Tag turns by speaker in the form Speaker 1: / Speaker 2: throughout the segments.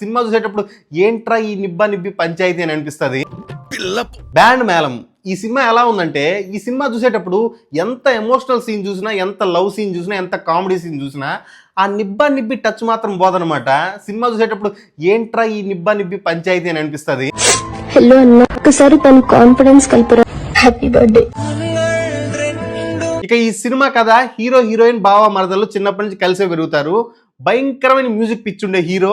Speaker 1: Cinema చూసేటప్పుడు ఏంట్రా ఈ నిబ్బా నిబ్బి పంచాయతీ అని అనిపిస్తుంది. బ్యాండ్ మేళం ఈ సినిమా ఎలా ఉందంటే, ఈ సినిమా చూసేటప్పుడు ఎంత ఎమోషనల్ సీన్ చూసినా, ఎంత లవ్ సీన్ చూసినా, ఎంత కామెడీ సీన్ చూసినా ఆ నిబ్బా నిబ్బి టచ్ మాత్రం పోదనమాట. సినిమా చూసేటప్పుడు ఏంట్రా ఈ నిబ్బా నిబ్బి పంచాయతీ అని అనిపిస్తుంది.
Speaker 2: హలో అన్న, ఒకసారి తన కాన్ఫిడెన్స్ కలిపరా. Happy birthday.
Speaker 1: ఇక ఈ సినిమా కథ హీరో హీరోయిన్ బావ మరదలు చిన్నప్పటి నుంచి కలిసే పెరుగుతారు. భయంకరమైన మ్యూజిక్ పిచ్చుండే హీరో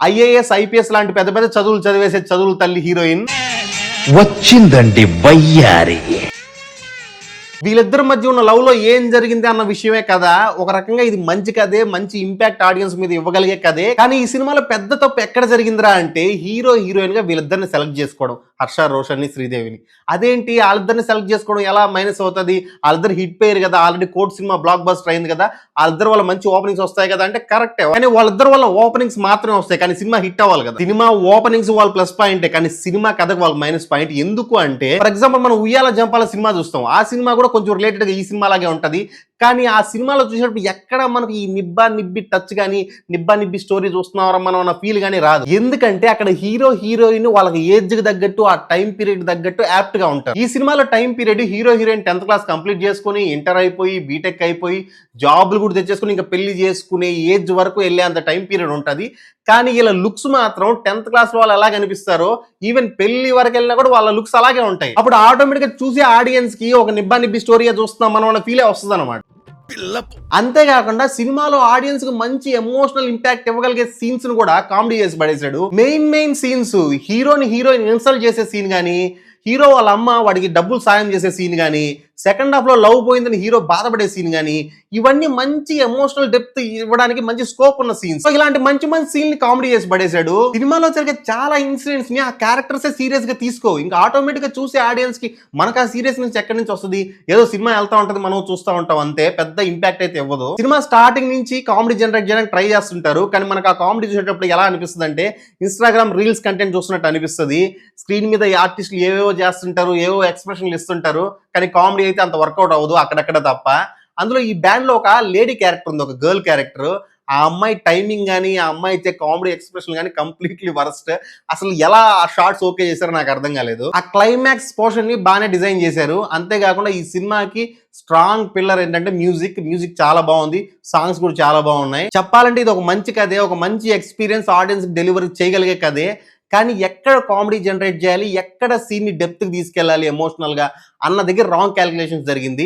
Speaker 1: ఐఏఎస్ ఐపీఎస్ లాంటి పెద్ద పెద్ద చదువులు చదివేసే చదువులు తల్లి హీరోయిన్.
Speaker 3: వచ్చిందండి వయ్యారి.
Speaker 1: వీళ్ళిద్దరి మధ్య ఉన్న లవ్ లో ఏం జరిగింది అన్న విషయమే కదా. ఒక రకంగా ఇది మంచి కథే, మంచి ఇంపాక్ట్ ఆడియన్స్ మీద ఇవ్వగలిగే కథే. కానీ ఈ సినిమాలో పెద్ద తప్పు ఎక్కడ జరిగిందిరా అంటే, హీరో హీరోయిన్ గా వీళ్ళిద్దరిని సెలెక్ట్ చేసుకోవడం, హర్ష రోషన్ ని శ్రీదేవిని. అదేంటి వాళ్ళిద్దరిని సెలెక్ట్ చేసుకోవడం ఎలా మైనస్ అవుతుంది? వాళ్ళిద్దరు హిట్ పేరు కదా, already court cinema block buster అయింది కదా, వాళ్ళిద్దరు వల్ల మంచి ఓపెనింగ్స్ వస్తాయి కదా అంటే కరెక్టే. కానీ వాళ్ళిద్దరు వల్ల ఓపెనింగ్స్ మాత్రమే వస్తాయి, కానీ సినిమా హిట్ అవ్వాలి కదా. సినిమా ఓపెనింగ్స్ వాళ్ళ ప్లస్ పాయింటే, కానీ సినిమా కథకు వాళ్ళ మైనస్ పాయింట్. ఎందుకు అంటే, ఫర్ ఎగ్జాంపుల్ మనం ఉయ్యాల జంపాల సినిమా చూస్తాం, ఆ సినిమా కూడా కొంచెం రిలేటెడ్ గా ఈ సినిమా లాగే ఉంటది. కానీ ఆ సినిమాలో చూసినప్పుడు ఎక్కడ మనకు ఈ నిబ్బా నిబ్బి టచ్ గానీ, నిబ్బా నిబ్బి స్టోరీ చూస్తున్నారా మనం అన్న ఫీల్ గానీ రాదు. ఎందుకంటే అక్కడ హీరో హీరోయిన్ వాళ్ళకి ఏజ్ కి తగ్గట్టు, ఆ టైం పీరియడ్ తగ్గట్టు యాప్ట్ గా ఉంటారు. ఈ సినిమాలో time period hero heroine 10th class complete చేసుకుని, ఇంటర్ అయిపోయి, బీటెక్ అయిపోయి, జాబ్లు కూడా తెచ్చేసుకుని ఇంకా పెళ్లి చేసుకునే ఏజ్ వరకు వెళ్ళే అంత టైం పీరియడ్ ఉంటది. కానీ ఇలా లుక్స్ మాత్రం 10th క్లాస్ వాళ్ళు ఎలా కనిపిస్తారో, ఈవెన్ పెళ్లి వరకు వెళ్ళినా కూడా వాళ్ళ లుక్స్ అలాగే ఉంటాయి. అప్పుడు ఆటోమేటిక్ గా చూసే ఆడియన్స్ కి ఒక నిబ్బా నిబ్బి స్టోరీగా చూస్తున్నాం మనం అన్న ఫీలే వస్తుంది అనమాట. అంతేకాకుండా సినిమాలో ఆడియన్స్ కు మంచి ఎమోషనల్ ఇంపాక్ట్ ఇవ్వగలిగే సీన్స్ ను కూడా కామెడీ చేసి పడేశాడు. మెయిన్ సీన్స్, హీరోని హీరోయిన్ ఇన్సల్ట్ చేసే సీన్ గానీ, హీరో వాళ్ళ అమ్మ వాడికి డబ్బులు సాయం చేసే సీన్ గానీ, సెకండ్ హాఫ్ లో లవ్ పోయిందని హీరో బాధపడే సీన్ గానీ, ఇవన్నీ మంచి ఎమోషనల్ డెప్త్ ఇవ్వడానికి మంచి స్కోప్ ఉన్న సీన్స్. ఇలాంటి మంచి సీన్ ని కామెడీ చేసి పడేశాడు. సినిమాలో జరిగే చాలా ఇన్సిడెంట్స్ ని ఆ క్యారెక్టర్స్ సీరియస్ గా తీసుకో, ఇంకా ఆటోమేటిక్ గా చూసే ఆడియన్స్ కి మనకు ఆ సీరియస్ నుంచి ఎక్కడి నుంచి వస్తుంది? ఏదో సినిమా వెళ్తా ఉంటది, మనం చూస్తూ ఉంటాం అంతే, పెద్ద ఇంపాక్ట్ అయితే ఇవ్వదు. సినిమా స్టార్టింగ్ నుంచి కామెడీ జనరేట్ చేయడానికి ట్రై చేస్తుంటారు, కానీ మనకు ఆ కామెడీ చూసేటప్పుడు ఎలా అనిపిస్తుంది అంటే, ఇన్స్టాగ్రామ్ రీల్స్ కంటెంట్ చూస్తున్నట్టు అనిపిస్తుంది. స్క్రీన్ మీద ఈ ఆర్టిస్టులు ఏవేవో చేస్తుంటారు, ఏవో ఎక్స్ప్రెషన్లు ఇస్తుంటారు, కానీ కామెడీ అయితే అంత వర్కౌట్ అవ్వదు అక్కడక్కడ తప్ప. అందులో ఈ బ్యాండ్ లో ఒక లేడీ క్యారెక్టర్ ఉంది, ఒక గర్ల్ క్యారెక్టర్. ఆ అమ్మాయి టైమింగ్ కానీ, ఆ అమ్మాయి ఇచ్చే కామెడీ ఎక్స్ప్రెషన్ కానీ కంప్లీట్లీ వరస్ట్. అసలు ఎలా ఆ షార్ట్స్ ఓకే చేశారో నాకు అర్థం కాలేదు. ఆ క్లైమాక్స్ పోర్షన్ ని బాగానే డిజైన్ చేశారు. అంతేకాకుండా ఈ సినిమాకి స్ట్రాంగ్ పిల్లర్ ఏంటంటే మ్యూజిక్ చాలా బాగుంది, సాంగ్స్ కూడా చాలా బాగున్నాయి. చెప్పాలంటే ఇది ఒక మంచి కథే, ఒక మంచి ఎక్స్పీరియన్స్ ఆడియన్స్ డెలివరీ చేయగలిగే కథే. కానీ ఎక్కడ కామెడీ జనరేట్ చేయాలి, ఎక్కడ సీన్ ని డెప్త్ కి తీసుకెళ్ళాలి ఎమోషనల్ గా అన్న దగ్గర రాంగ్ క్యాలిక్యులేషన్స్ జరిగింది.